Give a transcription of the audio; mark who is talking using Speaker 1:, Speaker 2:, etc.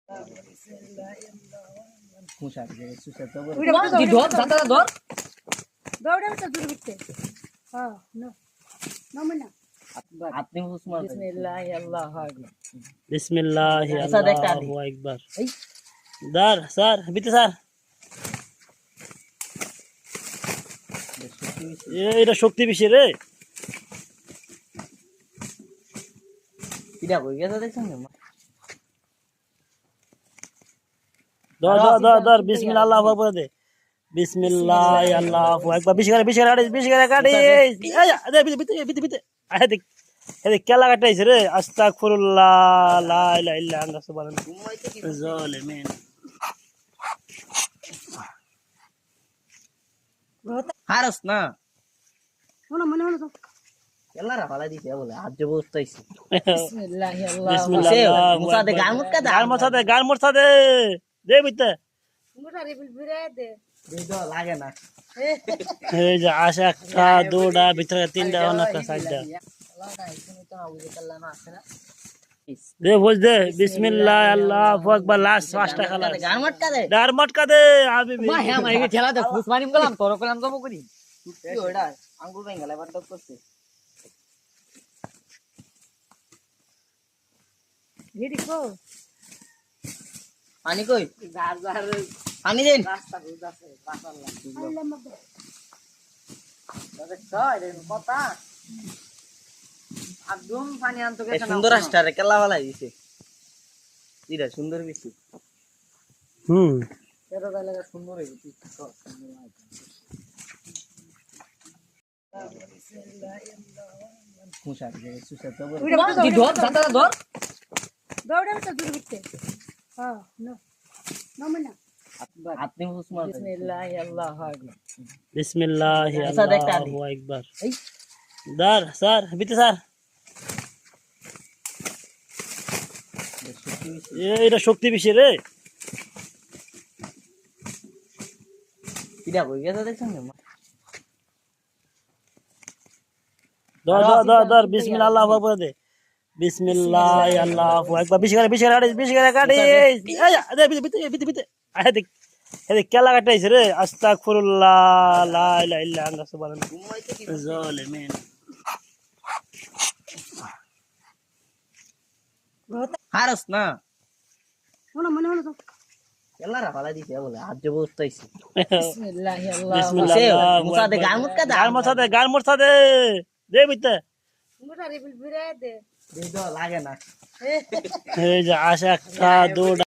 Speaker 1: বিসমিল্লাহি আল্লাহু আকবার। দার স্যার বিতে স্যার এটা শক্তি বেশি রে।
Speaker 2: কিরা কই গেছে দেখছেন না?
Speaker 1: ধর ধর ধর ধর বিসমিল্লাহ আল্লাহু আকবার দে। বিসমিল্লাহি আল্লাহু আকবার। বিশ করে কাটি এই দে বিতে বিতে বিতে আয় দেখ এই কেলা কাটাইছে রে। আস্তাগফিরুল্লাহ লা ইলাহা ইল্লা আনতা সুবহানাকা জালিমিন।
Speaker 2: হারস না
Speaker 3: মনে হলো তো
Speaker 2: কেলারা ফালা দিছে বলে আজ যে বসতাইছে।
Speaker 3: বিসমিল্লাহি
Speaker 1: বিসমিল্লাহ
Speaker 2: মুসা দে গান মুটকা দে
Speaker 1: গান মোছা দে দে বিতে।
Speaker 3: মুটা রে বিলবিরে দে
Speaker 2: দেই তো লাগে না।
Speaker 1: এই যে আসে একটা দুটা ভিতরে তিনটা অনেকটা চারটা দে বুঝ দে। বিসমিল্লাহ আল্লাহু আকবার। লাস্ট পাঁচটা খেলা
Speaker 2: গান মুটকা দে
Speaker 1: ডার মটকা দে হাবিবি।
Speaker 3: মা হ্যাঁ মাইকে ঠেলা দে ফুস মারিম গেলাম তোর কলাম কম করি
Speaker 2: কি ওড়া আঙ্গুল ভেঙে গেল এবার তো করছে।
Speaker 3: রেডি কো
Speaker 2: পানি কই
Speaker 3: জার জার
Speaker 2: পানি দেন
Speaker 3: রাস্তা বুঝাছে পাতাল্লা দাদা কই রে কথা একদম পানি আনতো
Speaker 2: এই
Speaker 3: গেছে না
Speaker 2: সুন্দর আসটারে কেলা ফালাই দিছে। ইরা সুন্দর বেশি
Speaker 3: এত লাগা সুন্দর হইছে তুই কর
Speaker 2: মুসা দে সুসা তো বলে
Speaker 3: তুই ধর জানতা ধর দৌড়ে তো দূর বিতে হ্যাঁ নো নমনা
Speaker 2: আপনি উসমান
Speaker 3: বিসমিল্লাহি আল্লাহু আকবার
Speaker 1: বিসমিল্লাহি
Speaker 2: মুসা দেখ টানি
Speaker 1: আল্লাহু আকবার। দার স্যার বিতে স্যার এটা শক্তি বেশি রে।
Speaker 2: কিরা কই গেছে দেখছেন না?
Speaker 1: ধর ধর ধর ধর বিসমিল্লাহ আল্লাহু আকবার দে। বিসমিল্লাহি আল্লাহু আকবার। বিশ করে কাটি এই দে বিতে বিতে বিতে আয় দেখ এই কেলা কাটাইছে রে। আস্তাগফিরুল্লাহ লা ইলাহা ইল্লা আনতা সুবহানাকা জালিমিন।
Speaker 2: হারস না
Speaker 3: মনে হলো তো
Speaker 2: কেলারা ফালা দিছে বলে আজ যে বসতাইছে।
Speaker 3: বিসমিল্লাহি
Speaker 1: বিসমিল্লাহ
Speaker 2: মুসা দে গান মুটকা দে
Speaker 1: গান মোছা দে দে বিতে।
Speaker 3: মুটা রে বিলবিরে দে
Speaker 2: দেই তো লাগে না।
Speaker 1: এই যে আসে একটা দুটা